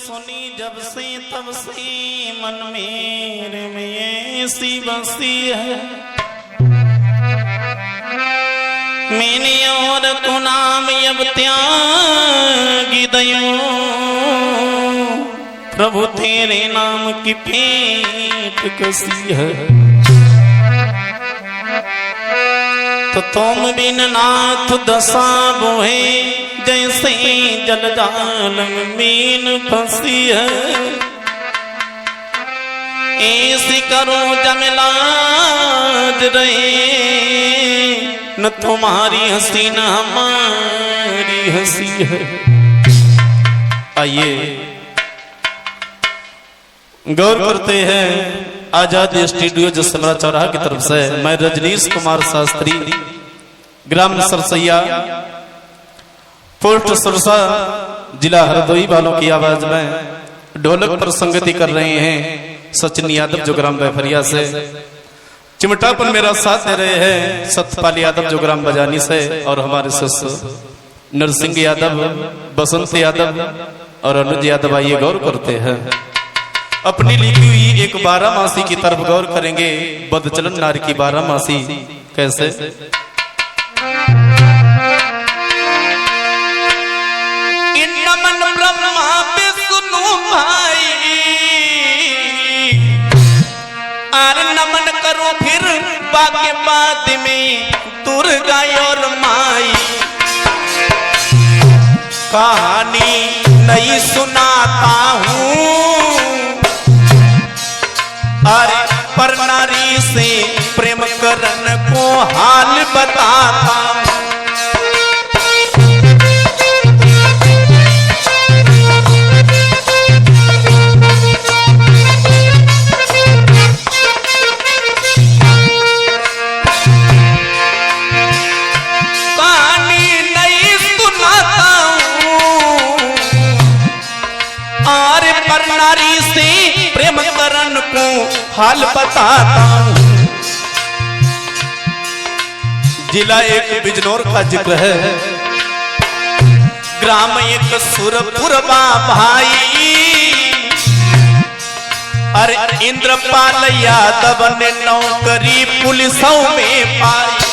सुनी जब से तब से मन मेरे में ऐसी बसी है, मैंने और तू नाम अब त्यागी दयो, प्रभु तेरे नाम की पेट कसी है। तो तुम बिन नाथ दशा बोहे, जैसे जलजाल में मीन फंसी है, ऐसी करो जमलाज रहे, न तुम्हारी हंसी न हमारी हंसी है। आइए गौर करते हैं आजाद स्टूडियो जसमरा चौराहा की तरफ से मैं रजनीश कुमार शास्त्री, ग्राम सरसैया, पोस्ट सुरसा, जिला हरदोई वालों की आवाज में ढोलक पर संगति कर रहे हैं सचिन यादव जो ग्राम बैफरिया से, चिमटा पर मेरा साथ दे रहे हैं सतपाल यादव जो ग्राम बजानी से, और हमारे शिष्य नरसिंह यादव, बसंत यादव और अनुज यादव। आइए गौर करते हैं अपनी लिखी हुई एक 12 मासी की तरफ गौर करेंगे। बदचलन नारी की 12 मासी कैसे? नमन ब्रह्मा विष्णु भाई, आर नमन करो फिर बाके बाद में दुर्गा और माई। कहानी नहीं सुनाता हूँ, अरे पर नारी से प्रेम करन को हाल बताता हूँ। नारी से प्रेम करन को हाल बताता हूँ। जिला एक बिजनौर का जिक्र है, ग्राम एक सुरपुरवा भाई, अरे इंद्रपाल यादव ने नौकरी पुलिसों में पाई।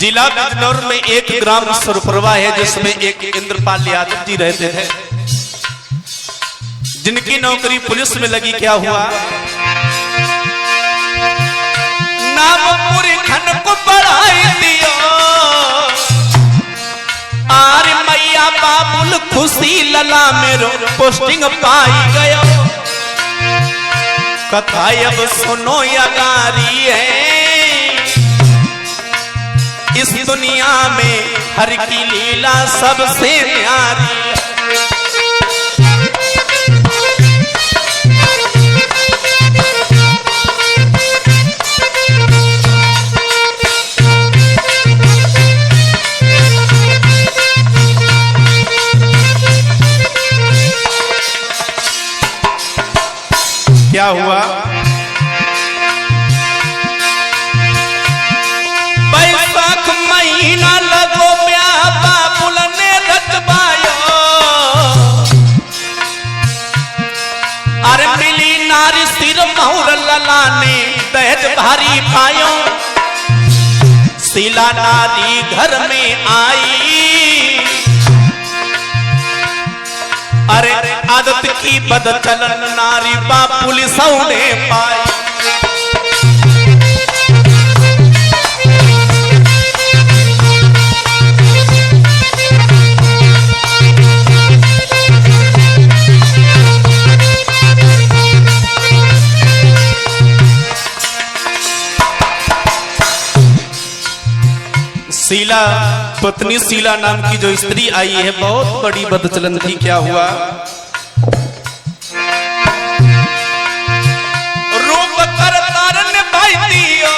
जिला बिजनौर में एक ग्राम सुरपुरवा है जिसमें एक इंद्रपाल यादव जी रहते थे, जिनकी नौकरी पुलिस में लगी। क्या हुआ? नाम पूरी खन को बढ़ाई दियो, आरे मैया बाबुल खुशी लला मेरो पोस्टिंग पाई गयो। कथा अब सुनो यगारी है, इस दुनिया में हर की लीला सबसे न्यारी। क्या हुआ? महीना लगो ब्याह बाबुल ने रचवायो, अरे मिली नारी सिर मोहर लला ने दहेज भारी पायो। शीला नारी घर में आई, अरे आदत की बदचलन नारी बा पुलिसों ने पाई। शीला, पत्नी शीला नाम की जो स्त्री आई है, बहुत बड़ी बदचलन थी। क्या हुआ? रूप कर तारन भाई दियो,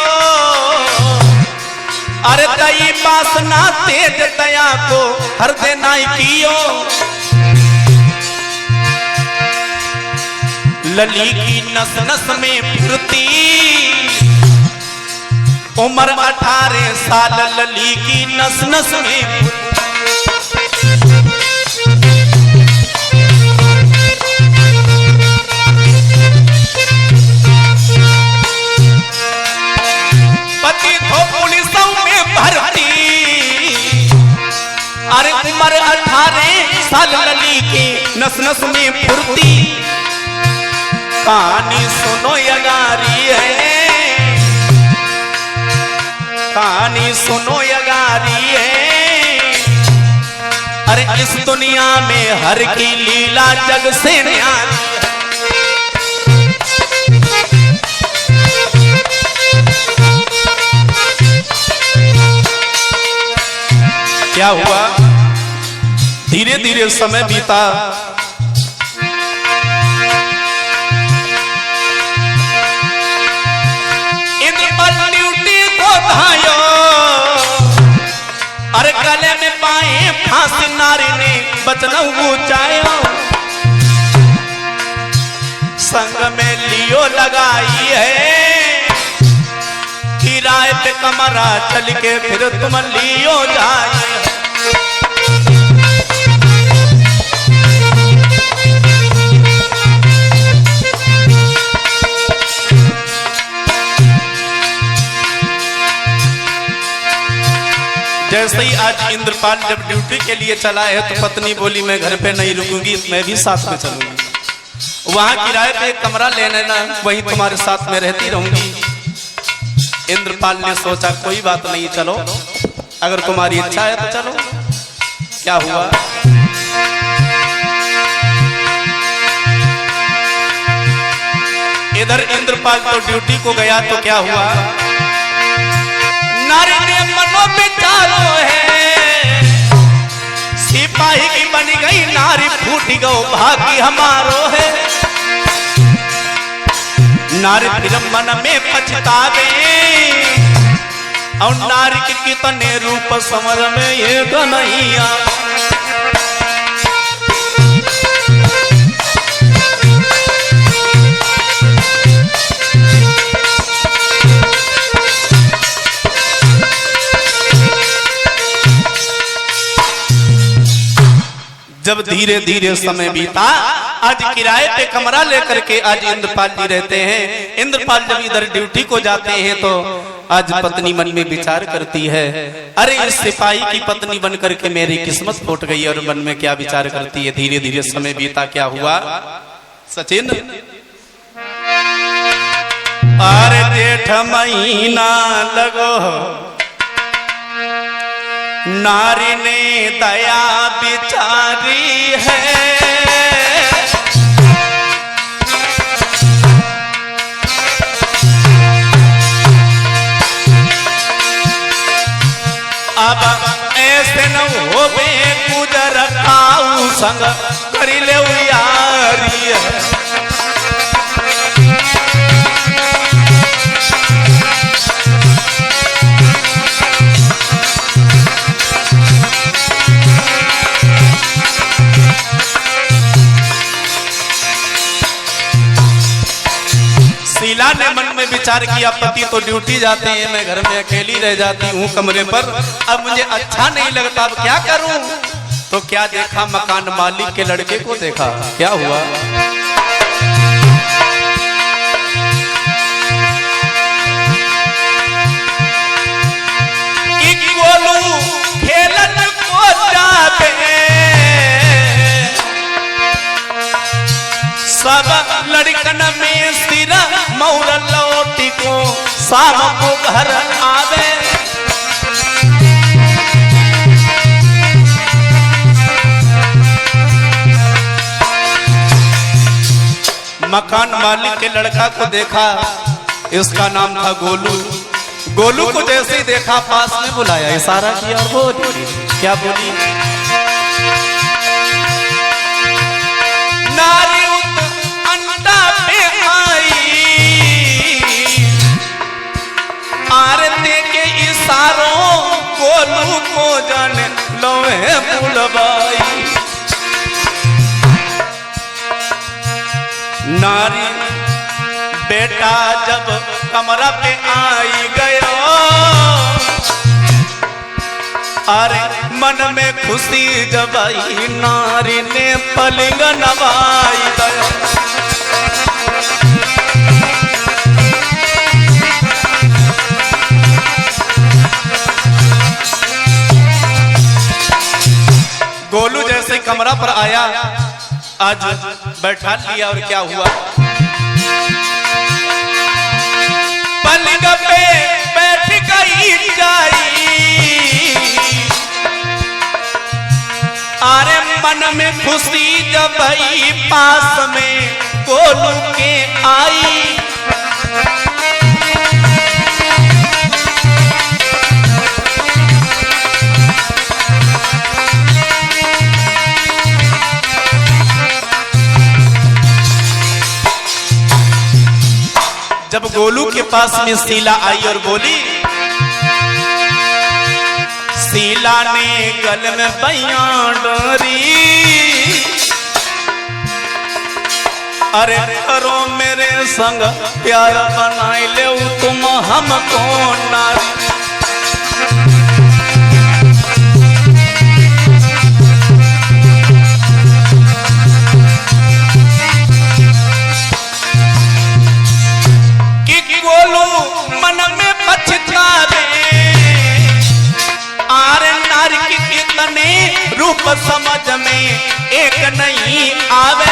अरे दई वासना तेज दया को हृदय नाई कियो। लली की नस नस में फिरती, उम्र 18 साल लली की नस नस में। पति को पुलिसों में भर्ती, अरे उम्र 18 साल लली की नस नस में फुर्ती। कहानी सुनो यगारी है, कहानी सुनो यगारी है। अरे इस दुनिया में हर की लीला जग से न्यारी है। क्या हुआ, धीरे धीरे समय बीता। इंद्रपाल ड्यूटी को धायो, अरे गले में पाए फांसी नारी ने बचन ऊंचायो। संग में लियो लगाई है, किराए पे कमरा चल के फिर तुम लियो जाए। जैसे ही आज इंद्रपाल जब ड्यूटी के लिए चला है तो पत्नी बोली मैं घर पे नहीं रुकूंगी, मैं भी साथ में चलूंगी। वहां किराए पे एक कमरा ले लेना, वहीं तुम्हारे साथ में रहती रहूंगी। इंद्रपाल ने सोचा कोई बात नहीं, चलो अगर तुम्हारी इच्छा है तो चलो। क्या हुआ, इधर इंद्रपाल तो ड्यूटी को गया तो क्या हुआ, नारी ने मनो विचारो है, सिपाही की बन गई नारी, फूट गो भागी हमारो है। नारी फिर मन में पछतावे, और नारी के कितने रूप समझ में ये तो नहीं आ। जब धीरे धीरे समय बीता, आज किराए पे कमरा लेकर के आज इंद्रपाल जी रहते हैं। इंद्रपाल जब इधर ड्यूटी को जाते हैं तो आज पत्नी मन में विचार करती है, अरे इस सिपाही की पत्नी बन करके मेरी किस्मत फूट गई। और मन में क्या विचार करती है, धीरे धीरे समय बीता। क्या हुआ सचिन, अरे जेठ महीना लगो, नारी ने दया बिचारी है। अब ऐसे न हो बे गुजर खाऊ संग करी ले यारी है। शीला ने मन में विचार किया, पति तो ड्यूटी जाते हैं, मैं घर में अकेली रह जाती हूँ कमरे पर, अब मुझे अच्छा नहीं लगता, अब क्या करूं। तो क्या देखा, मकान मालिक के लड़के को देखा। क्या हुआ, कि गोलू खेलन को जाते सब लड़कन में सिरा मौर लौटी को शाम को घर आवे। मकान मालिक के लड़का को देखा, इसका नाम था गोलू। गोलू को जैसे ही देखा पास में बुलाया, इशारा किया और बोली, क्या बोली, नारी अंडा पे आई, आरती के इशारों गोलू को जाने लोहे बुलवाई। नारी बेटा जब कमरा पे आई गयो, अरे मन में खुशी जब आई, नारी ने पलंग नवाई गयो। गोलू जैसे कमरा पर आया, आज बैठा लिया और क्या हुआ, पलंग पे बैठ गई जाई, अरे मन में खुशी जब आई, पास में गोलू के आई। जब गोलू के पास में शीला आई और बोली, शीला ने गल में बैया डोरी, अरे करो मेरे संग प्यार बनाई ले तुम हमको नारी। मन में पछतावे, आर नारी की कितने रूप समझ में एक नहीं आवे।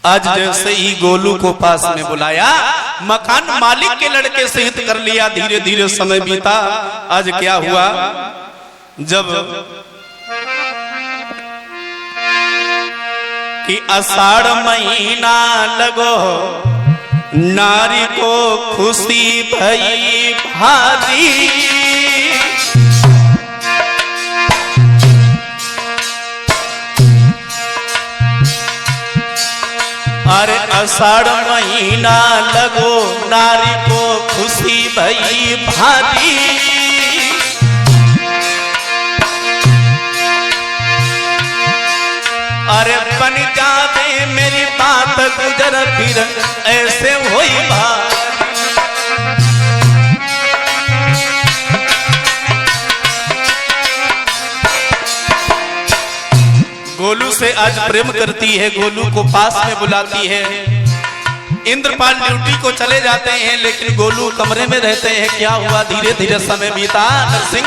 आज जैसे ही गोलू को पास में बुलाया, मकान मालिक के लड़के से हित कर लिया, धीरे धीरे समय बीता। आज क्या हुआ, जब कि आषाढ़ महीना लगो, नारी को खुशी भई भारी, अरे आषाढ़ महीना लगो, नारी को खुशी भई भारी, अरे बन जावे मेरी बात गुजर फिर ऐसे होई भारी। गोलू से आज प्रेम करती है, गोलू को पास में बुलाती है। इंद्रपाल ड्यूटी को चले जाते हैं, लेकिन गोलू कमरे में रहते हैं। क्या हुआ, धीरे धीरे समय बीता। नरसिंह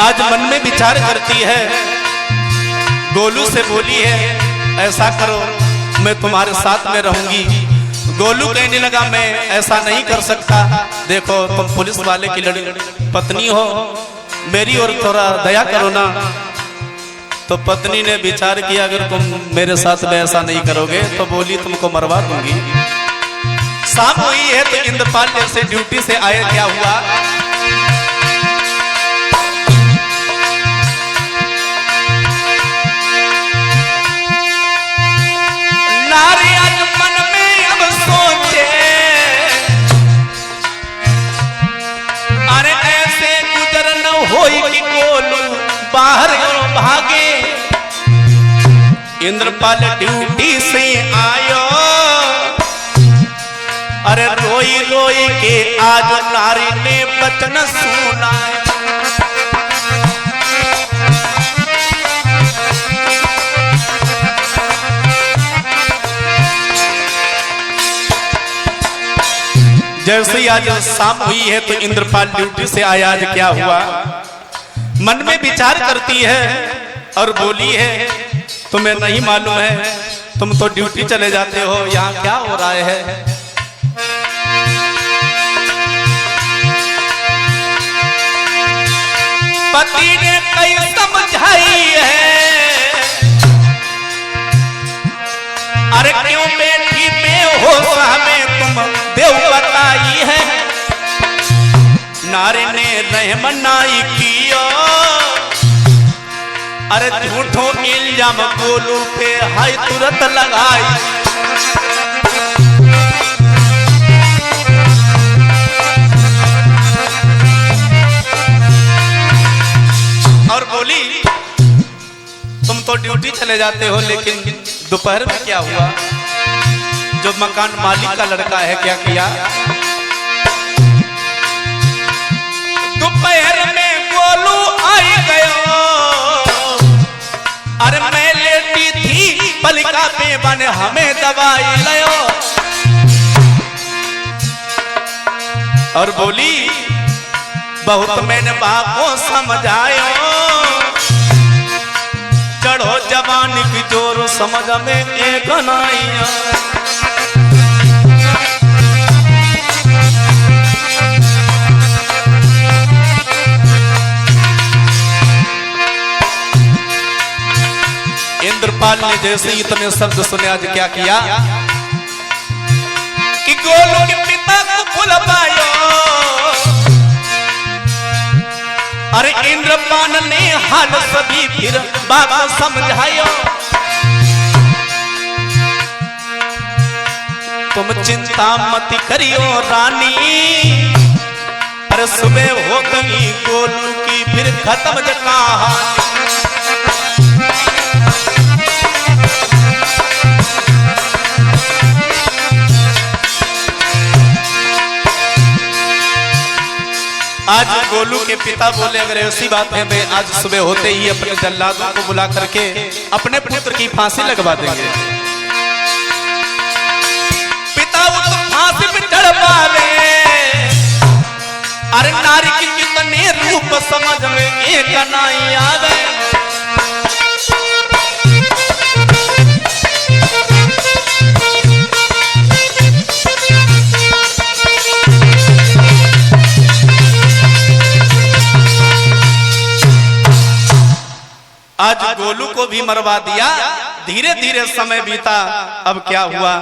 आज मन में विचार करती है, गोलू से बोली है ऐसा करो मैं तुम्हारे साथ में रहूंगी। गोलू कहने लगा मैं ऐसा नहीं कर सकता, देखो तुम पुलिस वाले की पत्नी हो, मेरी और थोड़ा दया करो ना। तो पत्नी ने विचार किया, अगर तुम मेरे साथ में ऐसा नहीं करोगे तो बोली तुमको मरवा दूंगी। शाम हुई है तो इंद्रपाल जैसे ड्यूटी से आए, क्या हुआ, नारी आज मन में अब सोचे, अरे ऐसे गुजर न होई कि गोलू बाहर भागे। इंद्रपाल ड्यूटी से आयो, अरे रोई रोई के आज नारी ने वचन सुनाए। जैसे ही आज शाम हुई है तो इंद्रपाल ड्यूटी से आया। आज क्या हुआ, मन में विचार करती है और बोली है तुम्हें नहीं मालूम है, तुम तो ड्यूटी चले जाते हो, यहाँ क्या हो रहा है। पति ने कई समझाई है, अरे क्यों बेटी बेहोश हमें तुम देव बताई है। नारी ने रहम नाई कियो। अरे झूठो इल्जाम गोलू पे हाय तुरंत लगाई। और बोली तुम तो ड्यूटी चले जाते हो, लेकिन दोपहर में क्या हुआ? जो मकान मालिक का लड़का है क्या किया? दोपहर में गोलू आई गयो। अरे मैं लेटी थी पलिका पे बने हमें दवाई लयो। और बोली बहुत मैंने बापों समझायो, चढ़ो जवानी की जोर समझ में एक नाइया। इंद्रपाल ने जैसे इतने शब्द सुने आज क्या किया कि गोलू के पिता को बुलवायो। अरे इंद्रपाल ने हाल सभी फिर बात समझायो। तुम चिंता मत करियो रानी, अरे सुबह हो गई गोलू की फिर खत्म कहानी। आज गोलू के पिता बोले अगर ऐसी बात है मैं आज सुबह होते ही अपने जल्लादों को बुला करके अपने पुत्र की फांसी लगवा देंगे। पिता उस फांसी पे चढ़ पावे। अरे नारी की कितने रूप समझ में एक नहीं आवे। आज गोलू को भी मरवा दिया। धीरे धीरे समय बीता। अब क्या हुआ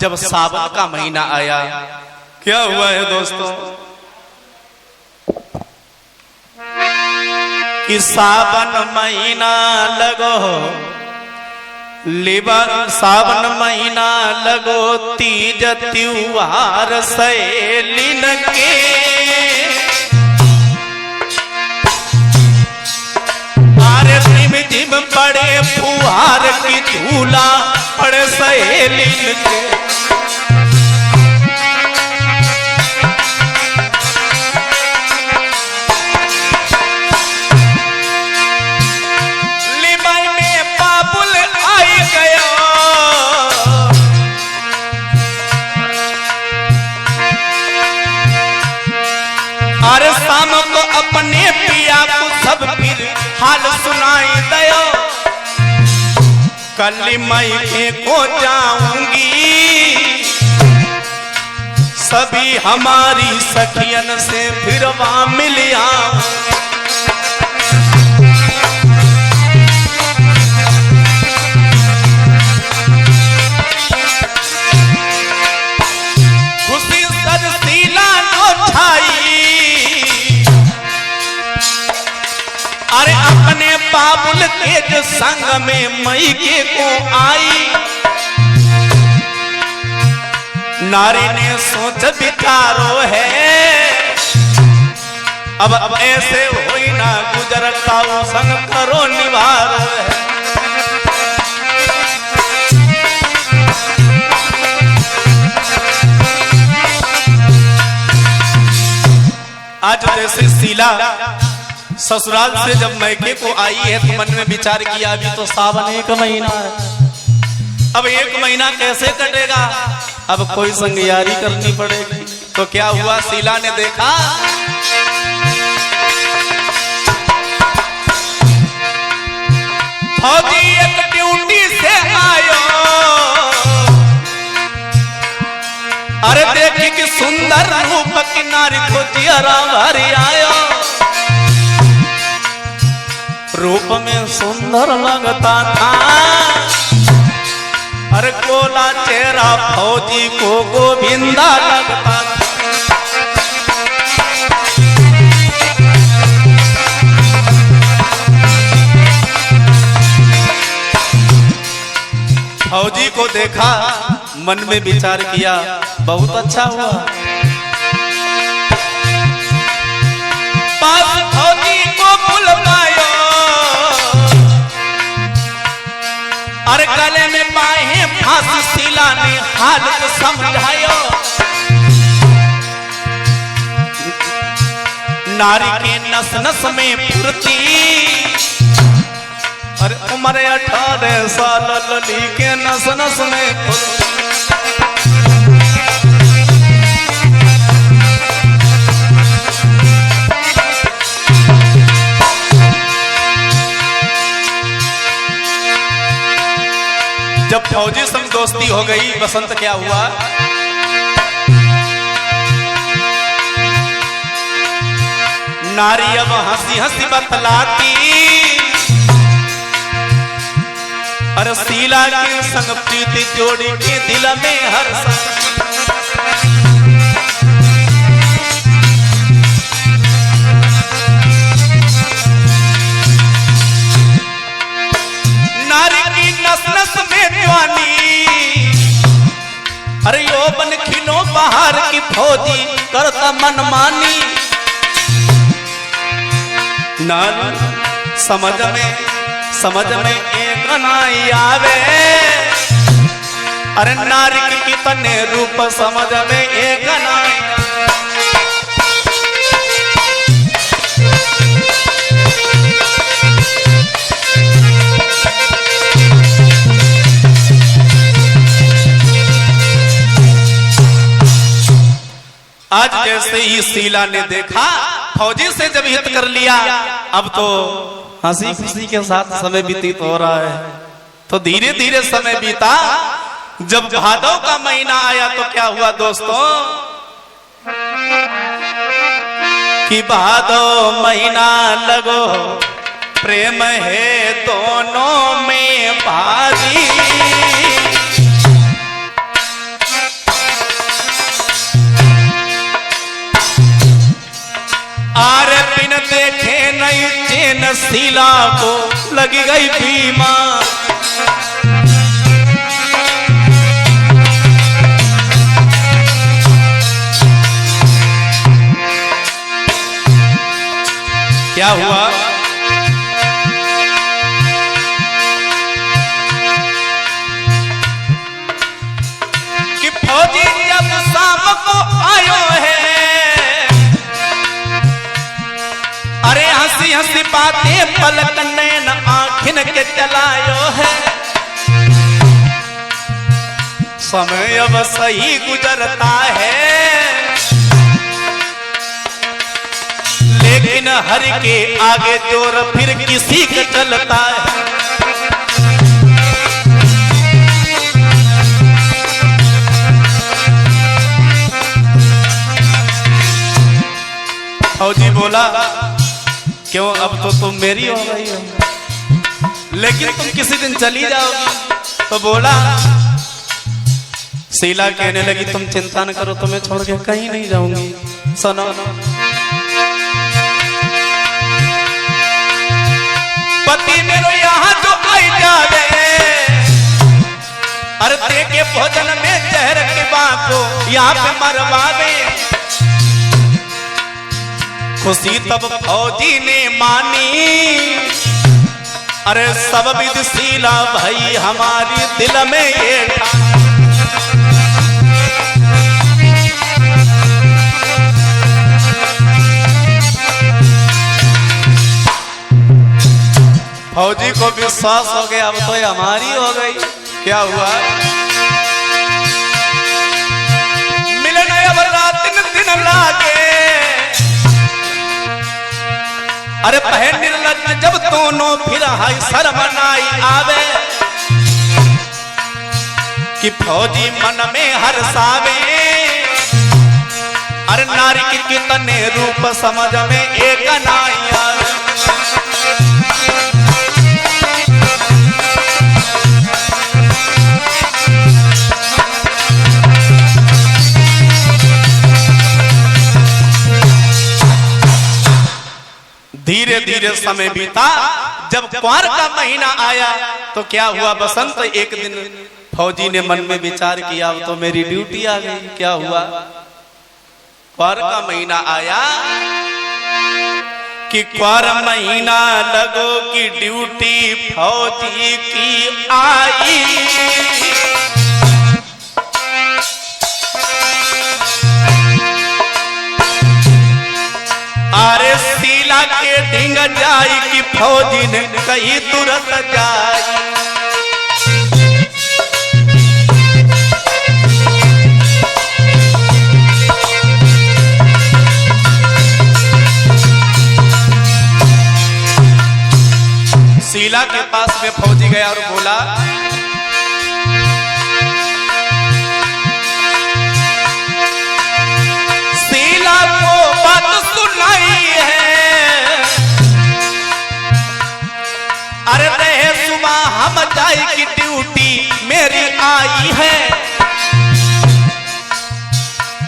जब सावन का महीना आया? क्या हुआ है दोस्तों कि सावन महीना लगो लिबा, सावन महीना लगो तीज त्योहार सहेलिन के। जिम पड़े फुहार की झूला पड़े सहेलिन के। लिबाई में बाबुल आई गयो। अरे शाम को अपने पिया को सब फिर हाल सुनाई दयो। कल मैं को जाऊंगी सभी हमारी सखियन से फिर वहां मिल आऊं। खुशी सरसीला नो छाई। अरे अपने बाबुल के जो संग में मई के को आई। नारी ने सोच विचारो है अब ऐसे होई ना गुजरता संग करो निवारो है। आज जैसे शीला ससुराल से जब मैके को आई है तो मन में विचार किया अभी तो सावन एक महीना है, अब एक महीना कैसे कटेगा, अब कोई संगयारी करनी पड़ेगी। तो क्या हुआ, शीला ने देखा फौजी एक ड्यूटी से आयो। अरे देखी कि सुंदर रूप की नारी को जियरा भरी आयो। रूप में सुंदर लगता था, अरे गोला चेहरा फौजी को गोविंदा लगता था। फौजी को देखा, मन में विचार किया, बहुत अच्छा हुआ। पास फौजी को बुलवायो, और गले में पाए फांसी, शीला ने हालत समझायो। नारी के नस नस में फुर्ती, अरे उम्र 18 साल लली के नस नस में फुर्ती। जब फौजी संग दोस्ती हो गई, बसंत क्या हुआ, नारी अब हंसी हंसी बतलाती, अरे शीला के संग प्रीति जोड़ी के दिल में हर्ष। नारी की नस नस में जवानी, अरे यौवन खिलो बाहर की फौजी करता मनमानी। नारी समझ में एक नाई आवे, अरे नारी की कितने रूप समझ में एक नाई। आज जैसे ही शीला ने देखा, फौजी से जब हित कर लिया, अब तो हंसी खुशी के साथ समय व्यतीत हो रहा है। तो धीरे धीरे समय बीता। जब भादव का महीना आया तो क्या हुआ दोस्तों, कि भादव महीना लगो, प्रेम है दोनों में भारी। आरे बिन देखे नहीं चैन, शीला को लगी गई बीमार। क्या हुआ, कि फौजी जब शाम को आयो है, अरे हंसी हंसी बातें पलक नैन आँखिन के चलायो है। समय अब सही गुजरता है, लेकिन हर के आगे जोर फिर किसी का चलता है। फौजी बोला, क्यों अब तो तुम मेरी हो गई हो, लेकिन तुम किसी दिन चली जाओगी। तो बोला, शीला कहने लगी, तुम चिंता न करो, तुम्हें छोड़ के कहीं नहीं जाऊंगी। सुनो, पति मेरो यहाँ जो आई जावे, अरे दे के भोजन में जहर के बाको यहाँ पे मरवावे। खुशी तब फौजी ने मानी, अरे सब विध शीला भाई हमारी दिल में ये फौजी को विश्वास हो गया, अब तो हमारी हो गई। क्या हुआ, मिलने अब रात दिन लागे, अरे पहन निर्लज जब दोनों फिर हाय शर्मनाई आवे, कि फौजी मन में हर्षावे, अरे नारी की कितने रूप समझ में एक नाई आवे। धीरे धीरे समय बीता। जब कुंवर का महीना आया तो क्या हुआ, बसंत एक दिन फौजी ने मन में विचार किया, अब तो मेरी ड्यूटी आ गई। क्या हुआ, क्वार का महीना आया कि क्वार महीना लगो कि ड्यूटी फौजी की आई। अरे सीला के ढींग जाई कि फौजी ने कहीं तुरंत जाई। सीला के पास में फौजी गया और बोला, सीला को बात सुनाई है, अरे रहे सुबह हम जाए की ड्यूटी मेरी आई है।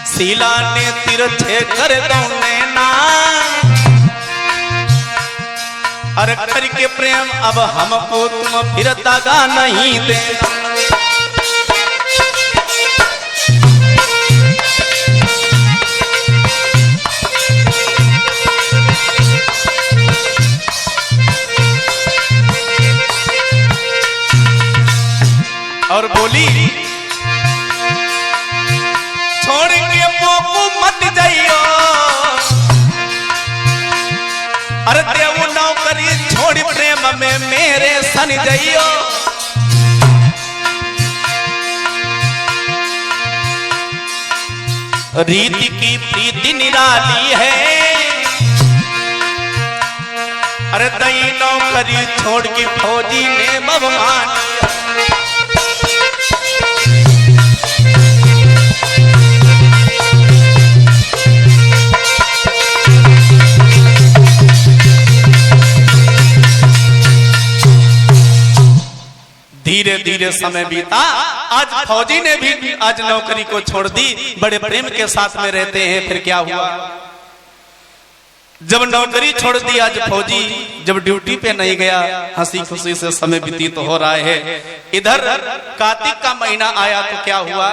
सीला ने तिरछे कर दो नैना, अरे करके प्रेम अब हमको तुम फिर दागा नहीं देना। और बोली, छोड़ के मोकू मत जाइयो, अरे देव नौकरी छोड़ी प्रेम में मेरे सन जाइयो। रीति की प्रीति निराली है, अरे दई नौकरी छोड़ के फौजी ने भगवान। धीरे धीरे समय बीता, आज फौजी ने भी आज नौकरी को छोड़ दी, बड़े प्रेम के साथ में रहते हैं। फिर क्या हुआ, जब नौकरी छोड़ दी आज फौजी, जब ड्यूटी पे नहीं गया, हंसी खुशी से समय व्यतीत हो रहा है। इधर कार्तिक का महीना आया तो क्या हुआ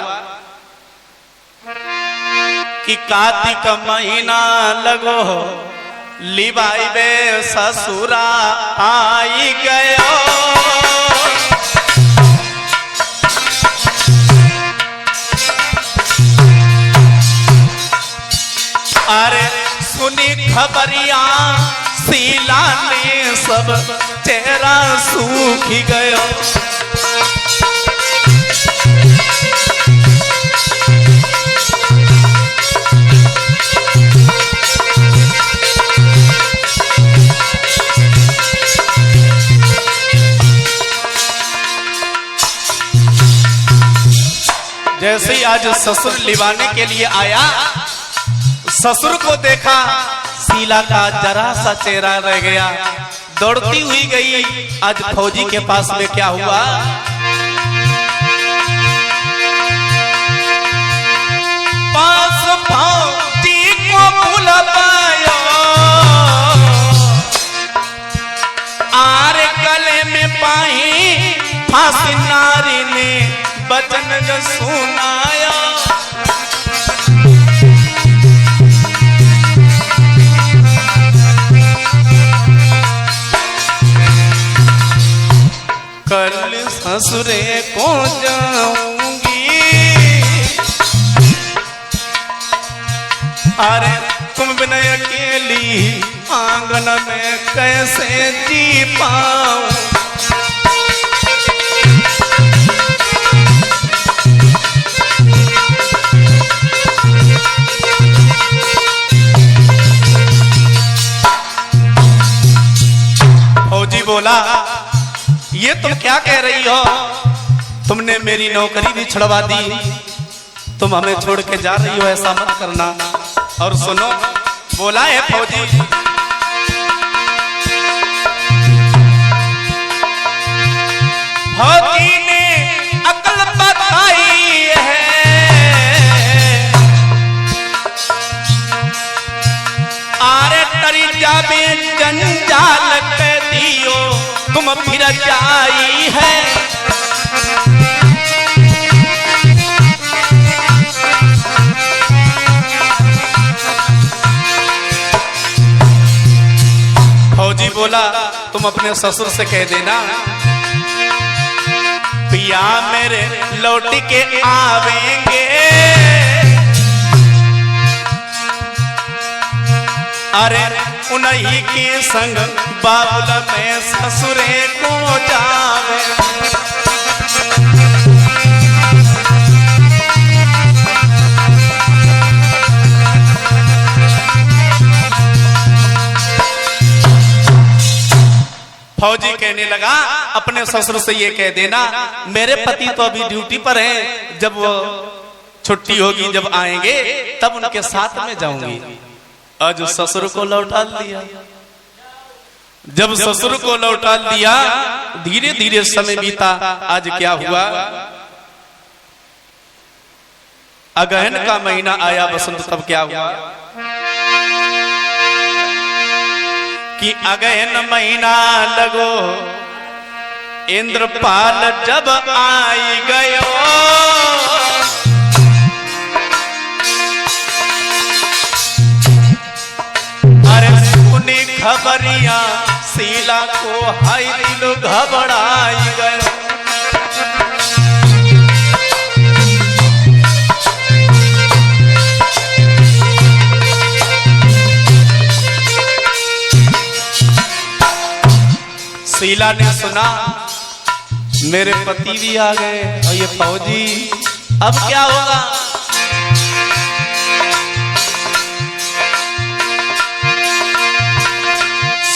कि कार्तिक महीना लगो लिबाई बे ससुरा आई गयो। अरे सुनी खबरिया सीला ने सब चेहरा सूख गयो। जैसे ही आज ससुर लिवाने के लिए आया, ससुर को देखा, सीला का जरा सा चेहरा रह गया, दौड़ती हुई गई आज फौजी के पास में। क्या हुआ, पास फौजी को बुलाया, आरे गले में पाई फांसी नारी ने बचन जो सुनाया। कल ससुरे को जाऊंगी, अरे तुम बिना अकेली आंगन में कैसे जी पाऊं। फौजी बोला, ये तुम क्या कह रही हो, तुमने मेरी नौकरी भी छुड़वा दी, तुम हमें छोड़ के जा रही हो, ऐसा मत करना। और सुनो, बोला है फौजी, फौजी ने अकल बताई है, आरे तरी जाबे जंजाल कर दियो तुम फिर जाई है। बोला तुम अपने ससुर से कह देना पिया मेरे लौट के आवेंगे, अरे उन्हीं के संग बाबुल में ससुरे को जावे। फौजी कहने लगा अपने ससुर से ये कह देना मेरे पति तो अभी ड्यूटी पर हैं, जब वो छुट्टी होगी जब आएंगे तब उनके साथ में जाऊंगी। आज ससुर को लौटा दिया। जब ससुर को लौटा दिया धीरे धीरे समय बीता। आज क्या हुआ, अगहन का महीना आया बसंत, तब क्या हुआ कि अगहन महीना लगो इंद्रपाल जब आई गयो, अरे सुनी खबरिया शीला को हाय दिल घबराई गयो। शीला ने सुना मेरे पति भी आ गए और ये फौजी, अब क्या होगा।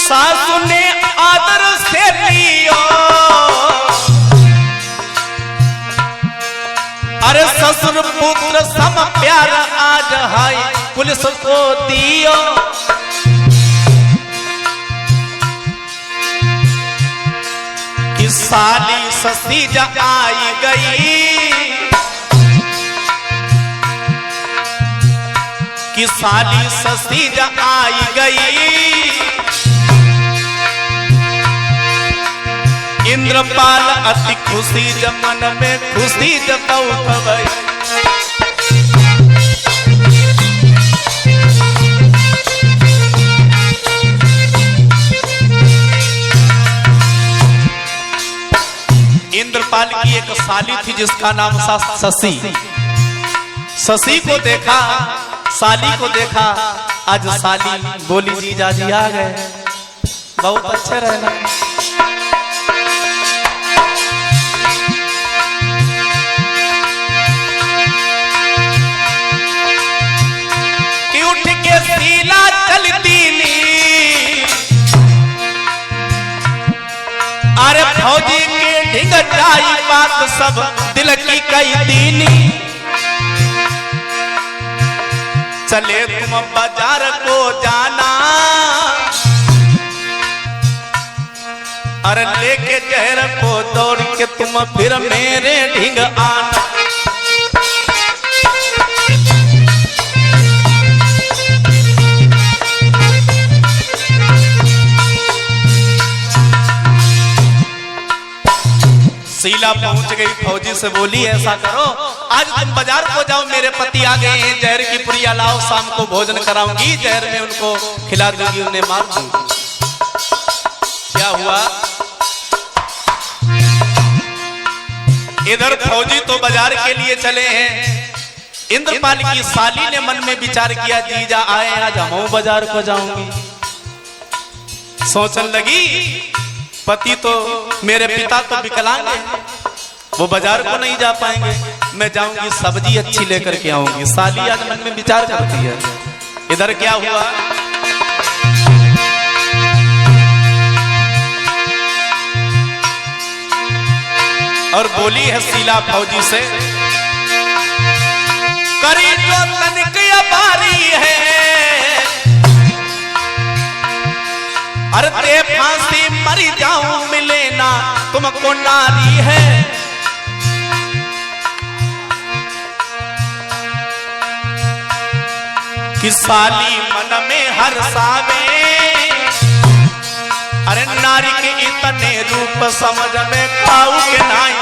सासू ने आदर से लियो, अरे ससुर पुत्र सम प्यार आज हाय पुलिस को दियो। साली ससी जा आई गई कि साली ससी जा आई गई, इंद्रपाल अति खुशी जब मन में खुशी जताई। इंद्रपाल की एक साली थी जिसका नाम था शशि। शशि को देखा, साली को देखा, आज साली बोली जीजा जी आ गए, बहुत अच्छे रहना। कि उठ के शीला चलती नी, अरे फौजी ढिंग जाई बात सब दिल की कई दीनी। चले तुम बाजार को जाना, अरे लेके जहर को दौड़ के तुम फिर मेरे ढिंग आना। शीला पहुंच गई, फौजी से बोली ऐसा करो आज तुम बाजार को जाओ, मेरे पति आ गए हैं, जहर की पुड़िया लाओ, शाम को भोजन कराऊंगी, जहर में उनको खिला दूंगी, उन्हें मार दूंगी। क्या हुआ, इधर फौजी तो बाजार के लिए चले हैं, इंद्रपाल की साली ने मन में विचार किया जीजा आए आज हम बाजार को जाऊंगी। सोचने लगी पति तो मेरे पिता तो विकलांग हैं, वो बाजार को नहीं जा पाएंगे, मैं जाऊंगी सब्जी अच्छी लेकर के आऊंगी। साली आज मन में विचार करती है। इधर क्या हुआ, और बोली है शीला फौजी से करी जो तनिक बारी है, अरे ते फांसी मरी जाऊं मिले ना तुमको नारी है। कि साली मन में हर्षावे, अरे नारी के इतने रूप समझ में खाऊ के नाई।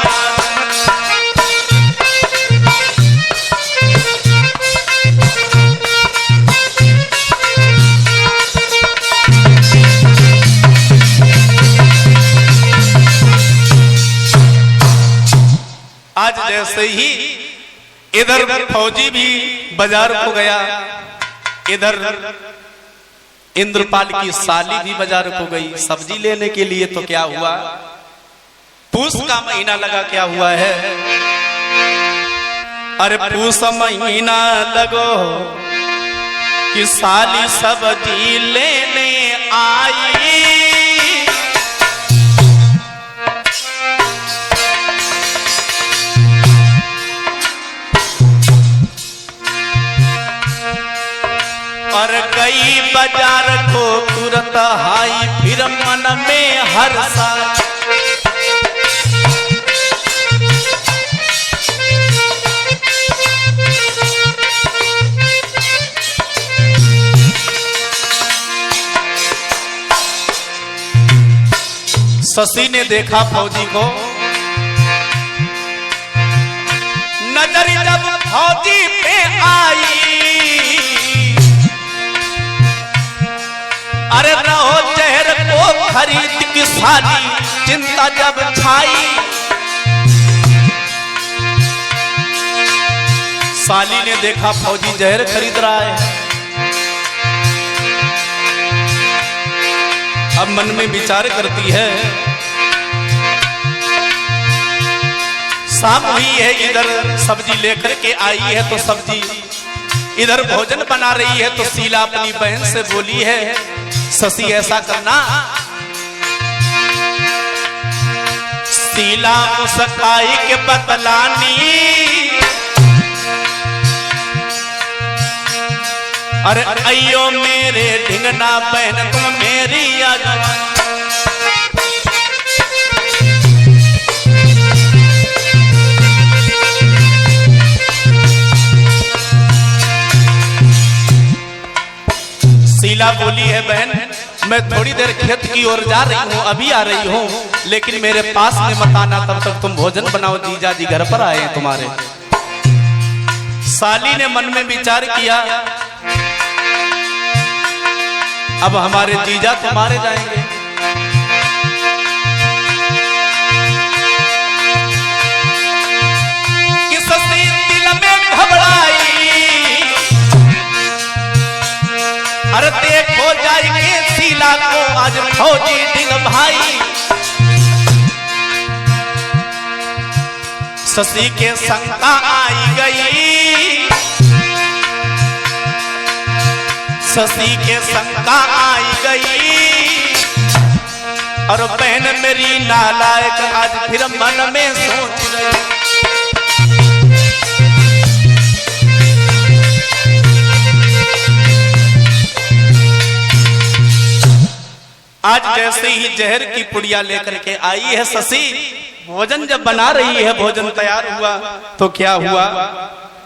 आज जैसे ही इधर फौजी भी बाजार को गया, इधर इंद्रपाल की साली भी बाजार को गई सब्जी लेने के लिए। तो क्या हुआ, पूस का महीना लगा, क्या हुआ है, अरे पूस महीना लगो कि साली सब्जी लेने आई। और गई बाजार को तुरंत हाई, फिर मन में हर्षा। शशि ने देखा फौजी को, नजर जब फौजी पे आई, अरे रहो जहर को खरीद की साली चिंता जब छाई। साली ने देखा फौजी जहर खरीद रहा है, अब मन में विचार करती है, शाम हुई है, इधर सब्जी लेकर के आई है, तो सब्जी इधर भोजन बना रही है। तो शीला अपनी बहन से बोली है, शशि ऐसा करना। शीला मुस्काई के बतलानी, अरे अयो मेरे ढिंगना बहन तुम मेरी आज। शीला बोली है, बहन मैं थोड़ी देर खेत की ओर जा रही हूँ, अभी आ रही हूँ, लेकिन मेरे पास में मत आना, तब तक तुम भोजन बनाओ, जीजा जी घर पर आए तुम्हारे। साली ने मन में विचार किया, अब हमारे जीजा तुम्हारे जाएंगे। किस दिल में घबराई, अरे देखो जाएंगे शीला को आज फौजी दिल भाई। शशि के शंका आई गई, शशि के शंका आई गई, और बहन मेरी नालायक आज फिर मन में सोच रही। आज जैसे ही जहर की पुड़िया लेकर के आई है शशि, भोजन जब बना रही है, भोजन तैयार हुआ, तो क्या हुआ,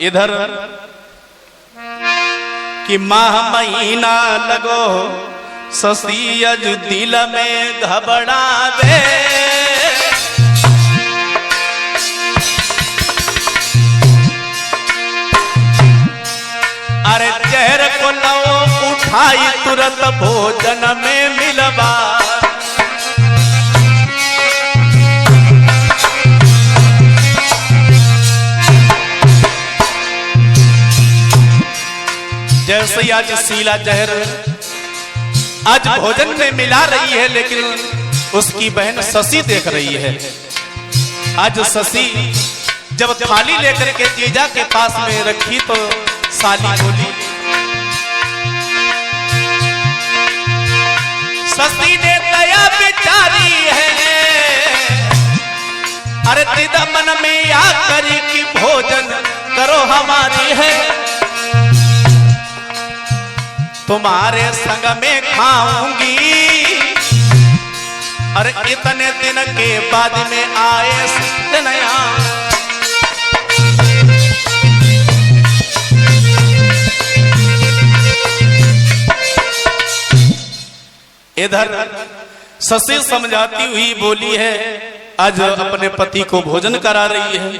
इधर कि माह महीना लगो शशि अज दिल में घबरावे। अरे जहर को लो उठाई तुरंत भोजन में मिलवा। जैसे आज शीला जहर आज भोजन में मिला रही है, लेकिन उसकी बहन शशि देख रही है। आज शशि जब थाली लेकर के जीजा के पास में रखी, तो साली बोली, शशि ने दया बिचारी है, अरे दिदा मन में या करी कि भोजन करो हमारी है, तुम्हारे संग में खाऊंगी, अरे इतने दिन के बाद में आए नया। इधर शशि समझाती हुई बोली है, आज अपने पति को भोजन करा रही है।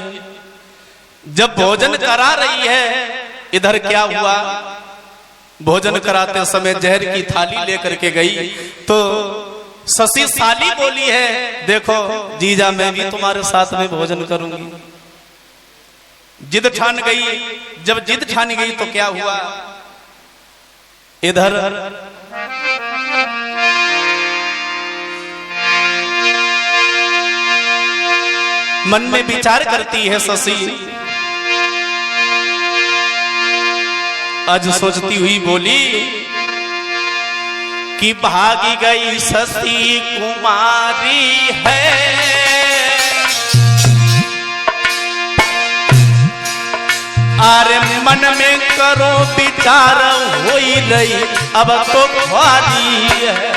जब भोजन करा रही है, इधर क्या हुआ, भोजन कराते समय जहर की थाली लेकर के गई, तो शशि साली बोली है, देखो जीजा मैं भी तुम्हारे साथ में भोजन करूंगी। जिद ठान गई। जब जिद ठानी गई तो क्या हुआ, इधर मन में विचार करती है शशि। आज सोचती हुई बोली कि भागी गई शशि कुमारी है, अरे मन में करो विचार हो ही रही अब तो ख्वारी है।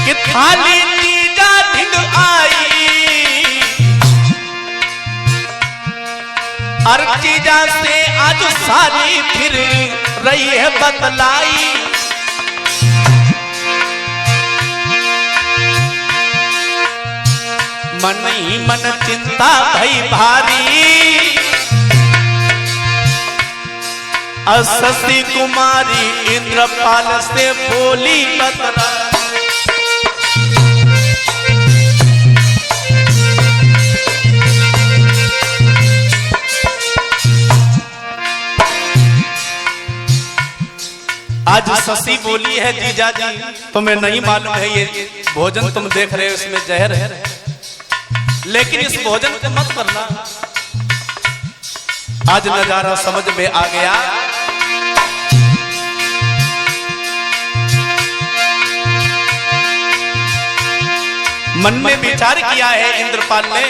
कि थाली तीजा ढिंग आई, हर चीजा से आज सारी फिर रही है बतलाई। मन ही मन चिंता भई भारी, शशि कुमारी इंद्रपाल से बोली बतला। आज शशि बोली है जीजा जी तुम्हें नहीं मालूम है ये भोजन तुम देख रहे हो इसमें जहर है, लेकिन इस भोजन को मत करना। आज नजारा समझ में आ गया। मन में विचार किया है इंद्रपाल ने,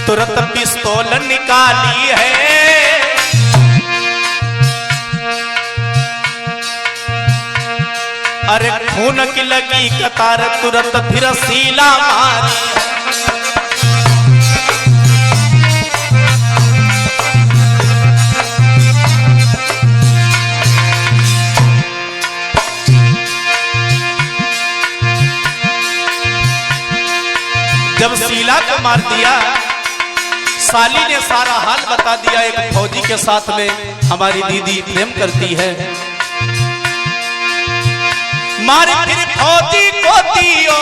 तुरंत पिस्तौल निकाली है। अरे खून की लगी कतार तुरंत फिर सीला मारी। जब शीला को मार दिया, साली ने सारा हाल बता दिया। एक फौजी के साथ में हमारी दीदी प्रेम करती है, मारे फिर फौजी को दियो।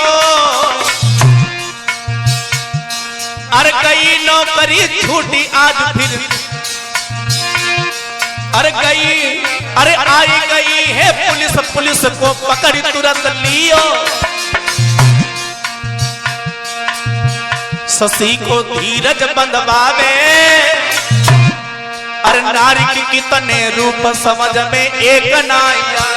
अरे गई नौकरी छूटी आज फिर, अरे गई, अरे आई गई है पुलिस, पुलिस को पकड़ तुरंत लियो। शशि को धीरज बंधवावे, अरे नारी की कितने रूप समझ में एक ना आया।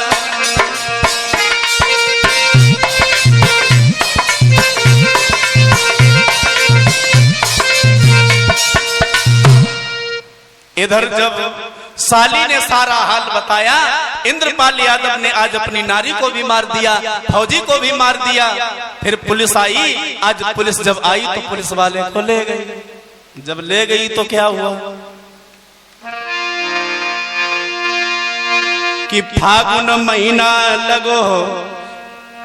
इधर जब साली ने सारा हाल बताया, इंद्रपाल यादव ने आज अपनी नारी को भी मार दिया, फौजी को भी मार दिया। फिर पुलिस आई। आज पुलिस जब आई तो पुलिस वाले को ले गई। जब ले गई तो क्या हुआ कि फागुन महीना लगो,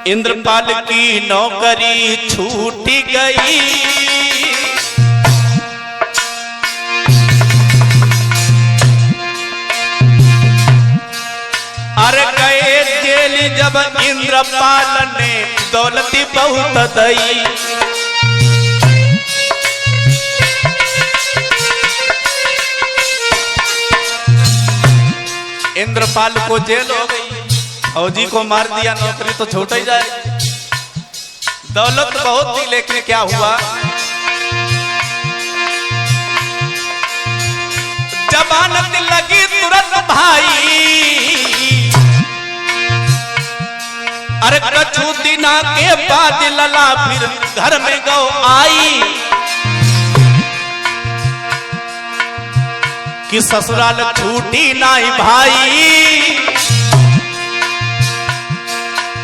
इंद्रपाल की नौकरी छूट गई। अरे गए जेल जब इंद्रपाल ने दौलती बहुत दई। इंद्रपाल को जेल हो गई, फौजी को मार दिया, नौकरी तो छूट ही जाए। दौलत बहुत थी, लेकिन क्या हुआ, जमानत लगी तुरंत भाई। अरे कछु दिना के बाद लला फिर घर में गौ आई कि ससुराल छूटी नाई भाई।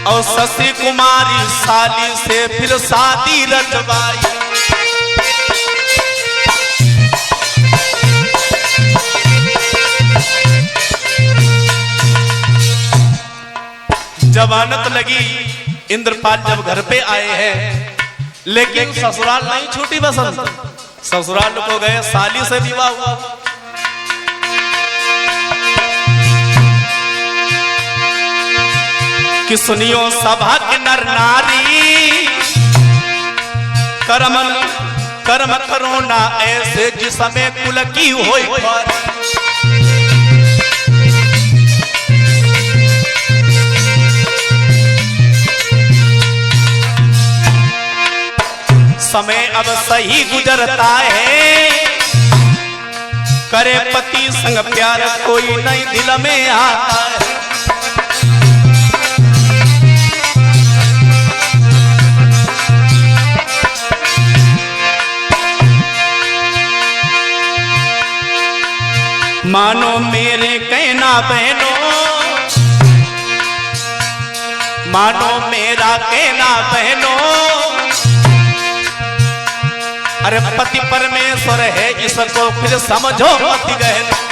और शशि कुमारी साली से फिर शादी रचवाई। जमानत लगी, इंद्रपाल जब घर पे आए हैं, लेकिन ससुराल नहीं छूटी बसंत। ससुराल को गए, साली से विवाह हुआ। कि सुनियो सभा के नर नारी, कर्म कर्म करो ना ऐसे जिसमें कुल की होई पर। समय अब सही गुजरता है, करे पति संग प्यार कोई नहीं दिल में आता है। मानो मेरे कहना बहनों, मानो मेरा कहना बहनों, अरे पति परमेश्वर है इसको फिर समझो मत गहनों।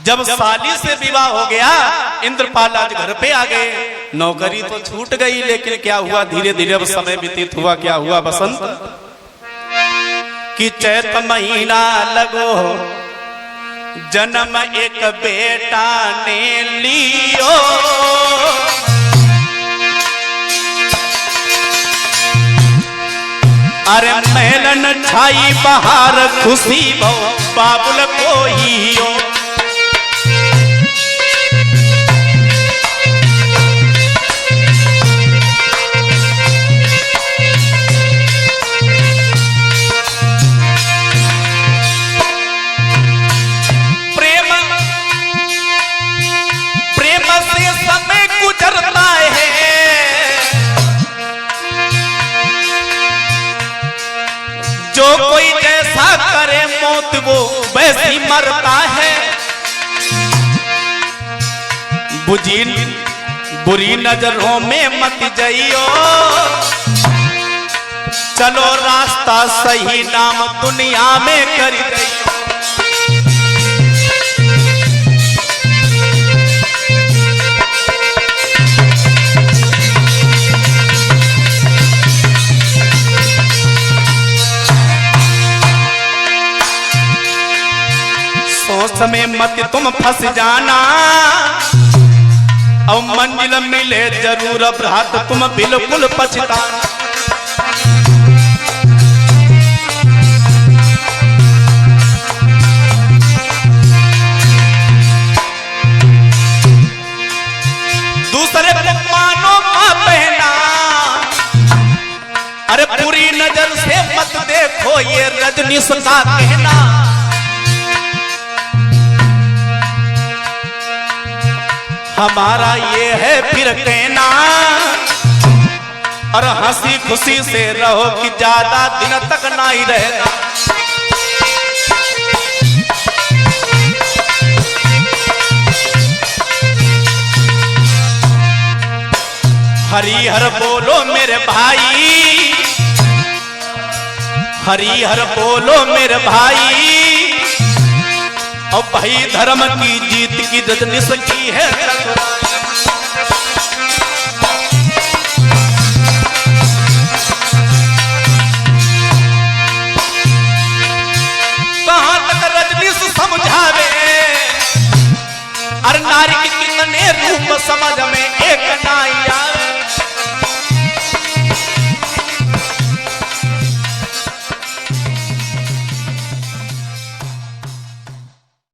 जब साली से विवाह हो गया, इंद्रपाल आज घर पे आ गए। नौकरी तो छूट गई, लेकिन क्या हुआ, धीरे धीरे अब समय व्यतीत हुआ। क्या हुआ बसंत कि चैत महीना लगो, जन्म एक बेटा ने लियो। अरे महलन छाई बहार खुशी भो बाबुल को ही हो। जो कोई जैसा करे मौत वो वैसी मरता है। बुरी नजरों में मत जाइयो, चलो रास्ता सही नाम दुनिया में कर गई। सोच में मत तुम फंस जाना, और मंजिल मिले जरूर रात तुम बिल्कुल पछताना। दूसरे को मानो मां बहना, अरे पूरी नजर से मत देखो ये रजनीश का कहना। हमारा ये है फिर कहना, और हंसी खुशी से रहो कि ज्यादा दिन तक नहीं रहेगा। हरि हर बोलो मेरे भाई, हरि हर बोलो मेरे भाई। और भाई धर्म की जीत की रजनीश की है। कहां तक रजनीश समझावे, अरे नारी के कितने रूप समझ में एक नाई आवे।